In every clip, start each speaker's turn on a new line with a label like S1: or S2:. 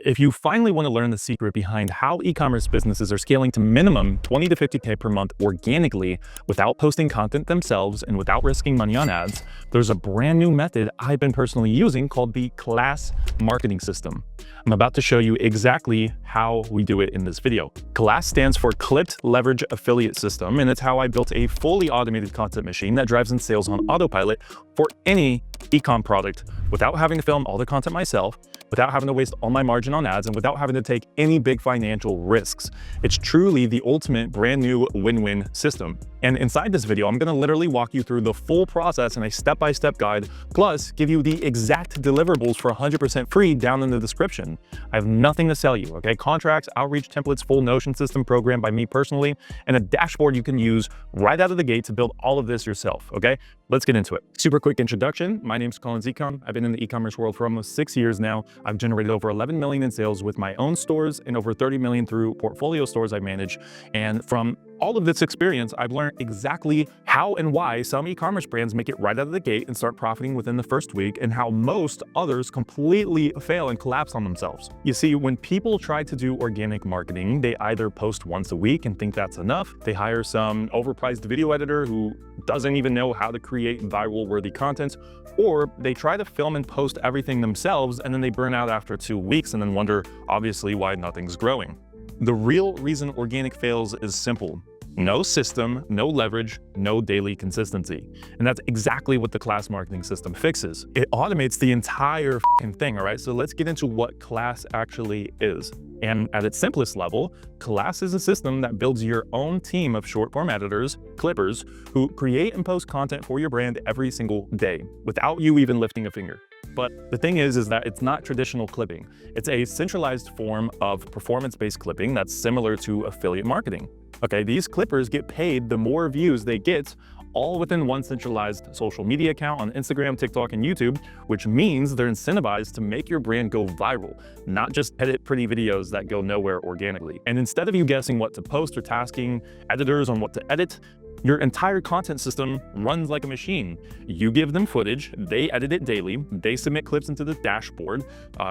S1: If you finally want to learn the secret behind how e-commerce businesses are scaling to minimum 20 to 50K per month organically without posting content themselves and without risking money on ads, there's a brand new method I've been personally using called the CLAS Marketing System. I'm about to show you exactly how we do it in this video. CLAS stands for Clipped Leverage Affiliate System, and it's how I built a fully automated content machine that drives in sales on autopilot for any e-com product without having to film all the content myself, without having to waste all my margin on ads, and without having to take any big financial risks. It's truly the ultimate brand new win-win system. And inside this video, I'm gonna literally walk you through the full process in a step-by-step guide, plus give you the exact deliverables for 100% free down in the description. I have nothing to sell you, okay? Contracts, outreach templates, full Notion system programmed by me personally, and a dashboard you can use right out of the gate to build all of this yourself, okay? Let's get into it. Super quick introduction. My name's collinsecom. I've been in the e-commerce world for almost 6 years now. I've generated over 11 million in sales with my own stores and over 30 million through portfolio stores I manage. And from all of this experience, I've learned exactly how and why some e-commerce brands make it right out of the gate and start profiting within the first week, and how most others completely fail and collapse on themselves. You see, when people try to do organic marketing, they either post once a week and think that's enough. They hire some overpriced video editor who doesn't even know how to create viral worthy content, or they try to film and post everything themselves and then they burn out after 2 weeks and then wonder, obviously, why nothing's growing. The real reason organic fails is simple. No system, no leverage, no daily consistency. And that's exactly what the CLAS Marketing System fixes. It automates the entire thing, all right? So let's get into what CLAS actually is. And at its simplest level, CLAS is a system that builds your own team of short-form editors, clippers, who create and post content for your brand every single day without you even lifting a finger. But the thing is that it's not traditional clipping. It's a centralized form of performance-based clipping that's similar to affiliate marketing. Okay, these clippers get paid the more views they get, all within one centralized social media account on Instagram, TikTok, and YouTube, which means they're incentivized to make your brand go viral, not just edit pretty videos that go nowhere organically. And instead of you guessing what to post or tasking editors on what to edit, your entire content system runs like a machine. You give them footage, they edit it daily, they submit clips into the dashboard,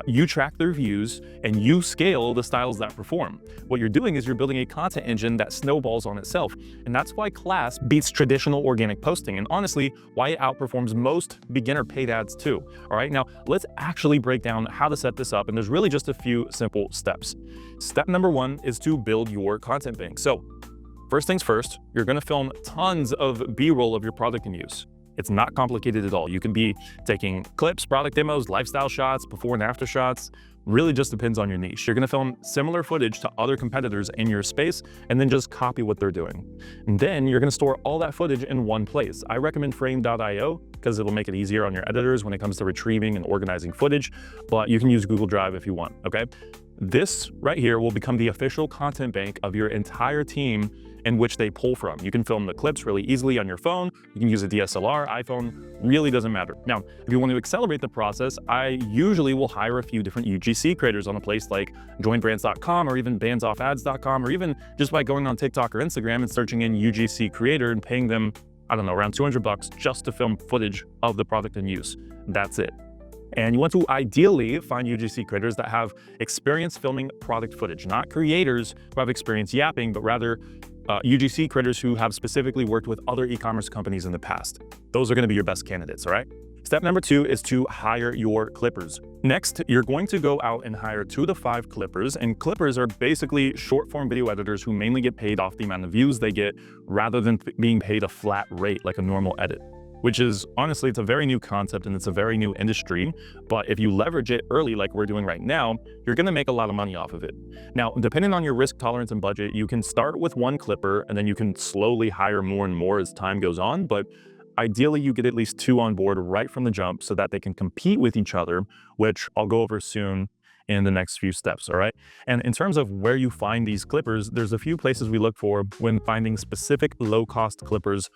S1: you track their views, and you scale the styles that perform. What you're doing is you're building a content engine that snowballs on itself. And that's why CLAS beats traditional organic posting, and honestly, why it outperforms most beginner paid ads too. All right, now let's actually break down how to set this up, and there's really just a few simple steps. Step number 1 is to build your content bank. So, first things first, you're gonna film tons of B-roll of your product in use. It's not complicated at all. You can be taking clips, product demos, lifestyle shots, before and after shots. Really just depends on your niche. You're gonna film similar footage to other competitors in your space and then just copy what they're doing. And then you're gonna store all that footage in one place. I recommend frame.io because it'll make it easier on your editors when it comes to retrieving and organizing footage, but you can use Google Drive if you want, okay? This right here will become the official content bank of your entire team in which they pull from. You can film the clips really easily on your phone. You can use a DSLR, iPhone, really doesn't matter. Now, if you want to accelerate the process, I usually will hire a few different UGC creators on a place like joinbrands.com or even bandsofads.com, or even just by going on TikTok or Instagram and searching in UGC creator and paying them, I don't know, around 200 bucks just to film footage of the product in use. That's it. And you want to ideally find UGC creators that have experience filming product footage, not creators who have experience yapping, but rather UGC creators who have specifically worked with other e-commerce companies in the past. Those are going to be your best candidates, all right? Step number 2 is to hire your clippers. Next, you're going to go out and hire 2 to 5 clippers, and clippers are basically short-form video editors who mainly get paid off the amount of views they get rather than being paid a flat rate like a normal edit. Which is, honestly, it's a very new concept and it's a very new industry, but if you leverage it early like we're doing right now, you're gonna make a lot of money off of it. Now, depending on your risk tolerance and budget, you can start with 1 clipper and then you can slowly hire more and more as time goes on, but ideally you get at least 2 on board right from the jump so that they can compete with each other, which I'll go over soon in the next few steps, all right? And in terms of where you find these clippers, there's a few places we look for when finding specific low-cost clippers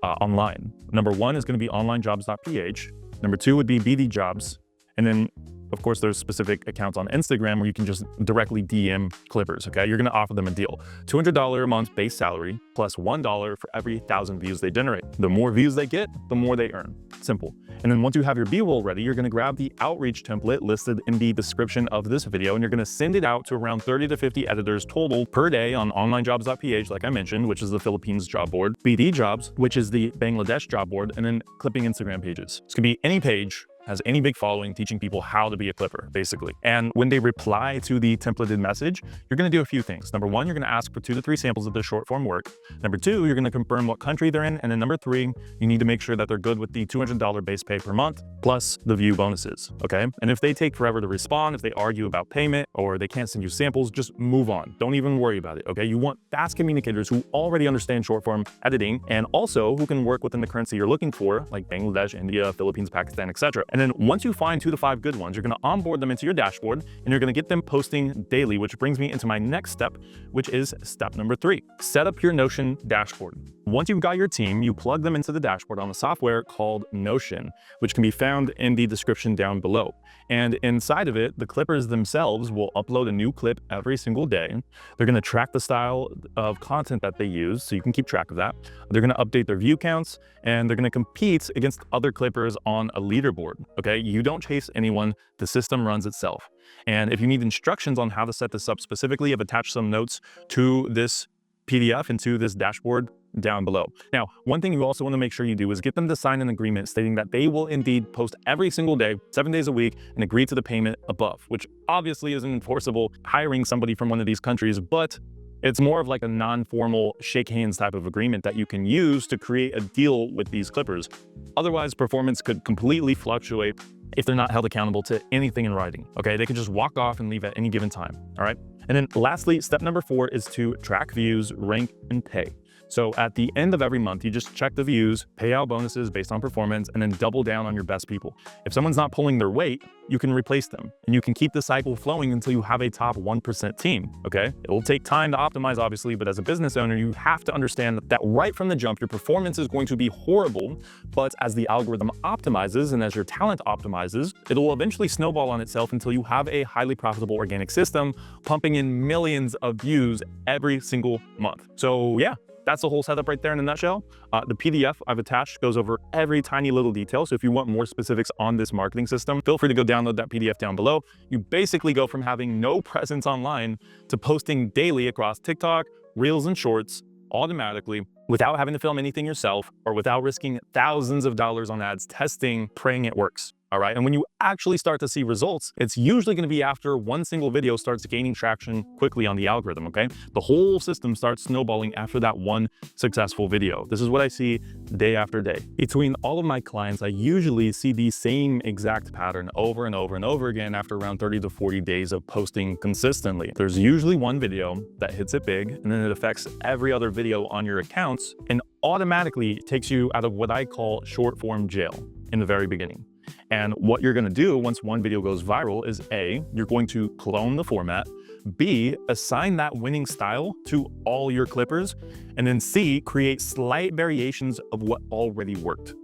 S1: online. Number 1 is gonna be onlinejobs.ph. Number 2 would be BD Jobs. And then Of course, there's specific accounts on Instagram where you can just directly DM clippers, okay? You're gonna offer them a deal. $200 a month base salary plus $1 for every 1,000 views they generate. The more views they get, the more they earn. Simple. And then once you have your B-roll ready, you're gonna grab the outreach template listed in the description of this video, and you're gonna send it out to around 30 to 50 editors total per day on onlinejobs.ph, like I mentioned, which is the Philippines job board, BD Jobs, which is the Bangladesh job board, and then clipping Instagram pages. This could be any page has any big following teaching people how to be a clipper, basically. And when they reply to the templated message, you're gonna do a few things. Number one, you're gonna ask for 2 to 3 samples of their short form work. Number two, you're gonna confirm what country they're in. And then number three, you need to make sure that they're good with the $200 base pay per month, plus the view bonuses, okay? And if they take forever to respond, if they argue about payment, or they can't send you samples, just move on. Don't even worry about it, okay? You want fast communicators who already understand short form editing and also who can work within the currency you're looking for, like Bangladesh, India, Philippines, Pakistan, etc. And then once you find 2 to 5 good ones, you're gonna onboard them into your dashboard and you're gonna get them posting daily, which brings me into my next step, which is step number 3. Set up your Notion dashboard. Once you've got your team, you plug them into the dashboard on the software called Notion, which can be found in the description down below. And inside of it, the clippers themselves will upload a new clip every single day. They're gonna track the style of content that they use, so you can keep track of that. They're gonna update their view counts, and they're gonna compete against other clippers on a leaderboard, okay? You don't chase anyone, the system runs itself. And if you need instructions on how to set this up specifically, I've attached some notes to this PDF and to this dashboard down below. Now, one thing you also want to make sure you do is get them to sign an agreement stating that they will indeed post every single day, 7 days a week, and agree to the payment above, which obviously isn't enforceable hiring somebody from one of these countries, but it's more of like a non-formal shake hands type of agreement that you can use to create a deal with these clippers. Otherwise, performance could completely fluctuate if they're not held accountable to anything in writing, okay? They can just walk off and leave at any given time, all right? And then lastly, step number 4 is to track views, rank, and pay. So at the end of every month, you just check the views, pay out bonuses based on performance, and then double down on your best people. If someone's not pulling their weight, you can replace them. And you can keep the cycle flowing until you have a top 1% team, okay? It will take time to optimize, obviously, but as a business owner, you have to understand that right from the jump, your performance is going to be horrible, but as the algorithm optimizes and as your talent optimizes, it'll eventually snowball on itself until you have a highly profitable organic system pumping in millions of views every single month. So yeah, that's the whole setup right there in a nutshell. The PDF I've attached goes over every tiny little detail. So if you want more specifics on this marketing system, feel free to go download that PDF down below. You basically go from having no presence online to posting daily across TikTok, Reels, and Shorts automatically without having to film anything yourself or without risking thousands of dollars on ads testing, praying it works. All right. And when you actually start to see results, it's usually going to be after one single video starts gaining traction quickly on the algorithm. Okay. The whole system starts snowballing after that one successful video. This is what I see day after day. Between all of my clients, I usually see the same exact pattern over and over and over again after around 30 to 40 days of posting consistently. There's usually one video that hits it big, and then it affects every other video on your accounts and automatically takes you out of what I call short form jail in the very beginning. And what you're going to do once one video goes viral is A, you're going to clone the format, B, assign that winning style to all your clippers, and then C, create slight variations of what already worked.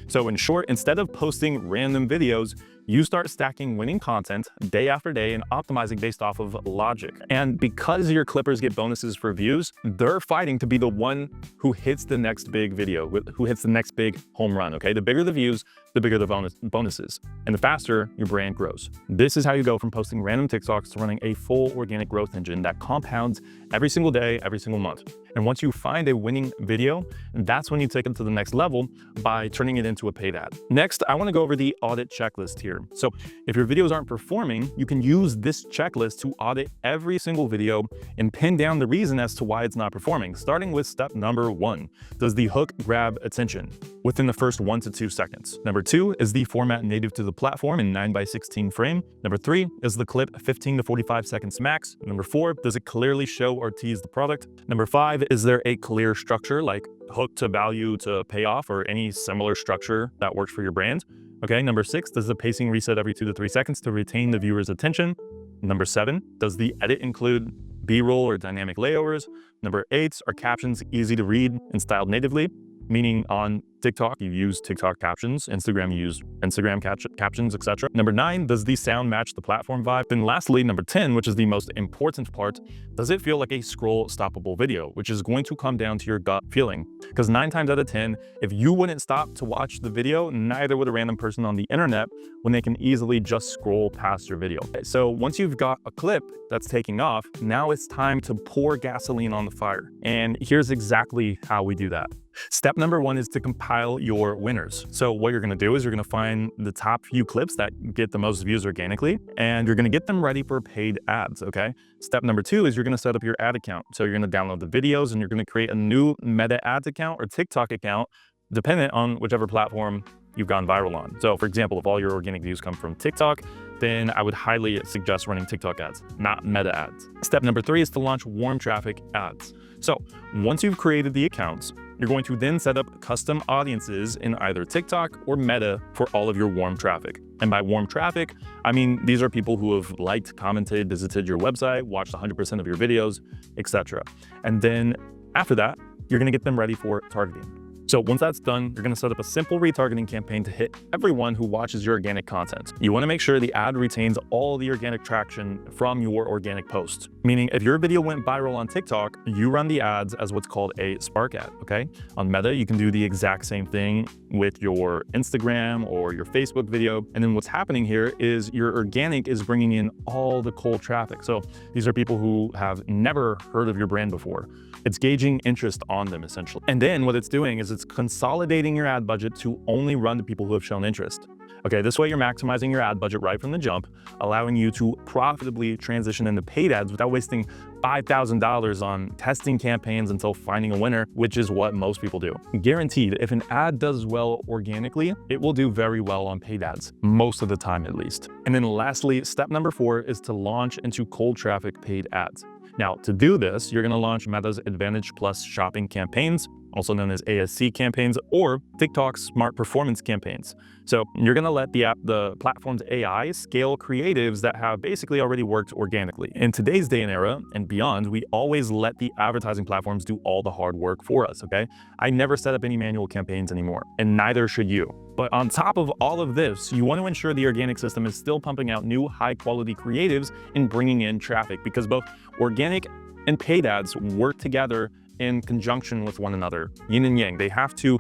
S1: So in short, instead of posting random videos, you start stacking winning content day after day and optimizing based off of logic. And because your clippers get bonuses for views, they're fighting to be the one who hits the next big video, who hits the next big home run, okay? The bigger the views, the bigger the bonuses, and the faster your brand grows. This is how you go from posting random TikToks to running a full organic growth engine that compounds every single day, every single month. And once you find a winning video, that's when you take it to the next level by turning it into a paid ad. Next, I want to go over the audit checklist here. So if your videos aren't performing, you can use this checklist to audit every single video and pin down the reason as to why it's not performing, starting with step number 1. Does the hook grab attention within the first 1 to 2 seconds? Number 2, is the format native to the platform in 9:16 frame? Number 3, is the clip 15 to 45 seconds max? Number 4, does it clearly show or tease the product? Number 5, is there a clear structure like hook to value to payoff or any similar structure that works for your brand? Okay, number 6, does the pacing reset every 2 to 3 seconds to retain the viewer's attention? Number 7, does the edit include B-roll or dynamic layovers? Number 8, are captions easy to read and styled natively, meaning on TikTok, you use TikTok captions. Instagram, you use Instagram captions, etc. Number 9, does the sound match the platform vibe? Then lastly, number 10, which is the most important part, does it feel like a scroll stoppable video, which is going to come down to your gut feeling. Because 9 times out of 10, if you wouldn't stop to watch the video, neither would a random person on the internet when they can easily just scroll past your video. So once you've got a clip that's taking off, now it's time to pour gasoline on the fire. And here's exactly how we do that. Step number 1 is to compile your winners. So what you're gonna do is you're gonna find the top few clips that get the most views organically, and you're gonna get them ready for paid ads, okay? Step number 2 is you're gonna set up your ad account. So you're gonna download the videos and you're gonna create a new Meta ads account or TikTok account, dependent on whichever platform you've gone viral on. So for example, if all your organic views come from TikTok, then I would highly suggest running TikTok ads, not Meta ads. Step number 3 is to launch warm traffic ads. So once you've created the accounts, you're going to then set up custom audiences in either TikTok or Meta for all of your warm traffic. And by warm traffic, I mean these are people who have liked, commented, visited your website, watched 100% of your videos, etc. And then after that, you're going to get them ready for targeting. So once that's done, you're going to set up a simple retargeting campaign to hit everyone who watches your organic content. You want to make sure the ad retains all the organic traction from your organic post. Meaning if your video went viral on TikTok, you run the ads as what's called a spark ad, okay? On Meta, you can do the exact same thing with your Instagram or your Facebook video. And then what's happening here is your organic is bringing in all the cold traffic. So these are people who have never heard of your brand before. It's gauging interest on them essentially. And then what it's doing is it's consolidating your ad budget to only run to people who have shown interest. Okay, this way you're maximizing your ad budget right from the jump, allowing you to profitably transition into paid ads without wasting $5,000 on testing campaigns until finding a winner, which is what most people do. Guaranteed, if an ad does well organically, it will do very well on paid ads, most of the time at least. And then lastly, step number 4 is to launch into cold traffic paid ads. Now, to do this, you're going to launch Meta's Advantage Plus shopping campaigns, also known as ASC campaigns, or TikTok's Smart Performance campaigns. So you're going to let the platform's AI scale creatives that have basically already worked organically. In today's day and era and beyond, we always let the advertising platforms do all the hard work for us, okay? I never set up any manual campaigns anymore, and neither should you. But on top of all of this, you want to ensure the organic system is still pumping out new high-quality creatives and bringing in traffic, because both organic and paid ads work together in conjunction with one another, yin and yang. They have to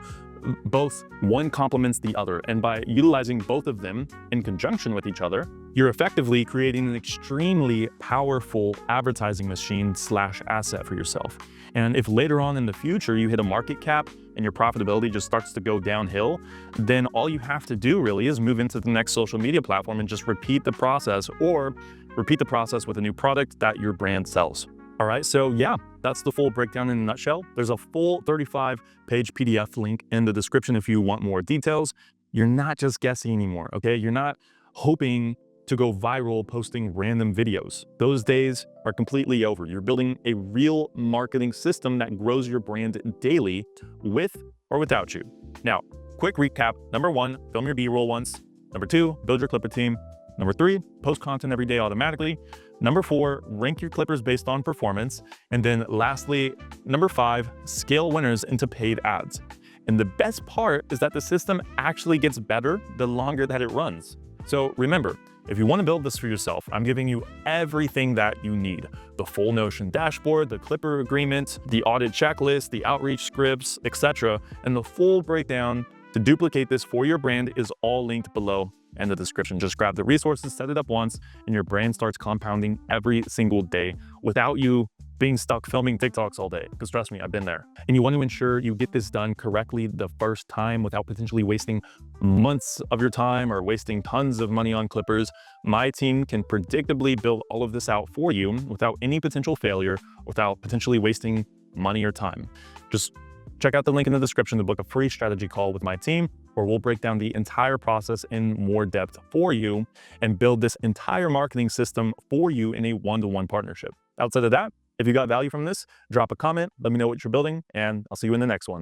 S1: both, one complements the other, and by utilizing both of them in conjunction with each other, you're effectively creating an extremely powerful advertising machine / asset for yourself. And if later on in the future you hit a market cap and your profitability just starts to go downhill, then all you have to do really is move into the next social media platform and just repeat the process, or repeat the process with a new product that your brand sells. All right, so yeah, that's the full breakdown in a nutshell. There's a full 35-page PDF link in the description if you want more details. You're not just guessing anymore, okay? You're not hoping to go viral posting random videos. Those days are completely over. You're building a real marketing system that grows your brand daily with or without you. Now, quick recap. Number 1, film your B-roll once. Number 2, build your Clipper team. Number 3, post content every day automatically. Number 4, rank your clippers based on performance. And then lastly, number 5, scale winners into paid ads. And the best part is that the system actually gets better the longer that it runs. So remember, if you want to build this for yourself, I'm giving you everything that you need. The full Notion dashboard, the Clipper agreement, the audit checklist, the outreach scripts, etc. And the full breakdown to duplicate this for your brand is all linked below in the description. Just grab the resources, set it up once, and your brand starts compounding every single day without you being stuck filming TikToks all day, because trust me, I've been there. And you want to ensure you get this done correctly the first time without potentially wasting months of your time or wasting tons of money on clippers. My team can predictably build all of this out for you without any potential failure, without potentially wasting money or time. Just check out the link in the description to book a free strategy call with my team, where we'll break down the entire process in more depth for you and build this entire marketing system for you in a one-to-one partnership. Outside of that, if you got value from this, drop a comment, let me know what you're building, and I'll see you in the next one.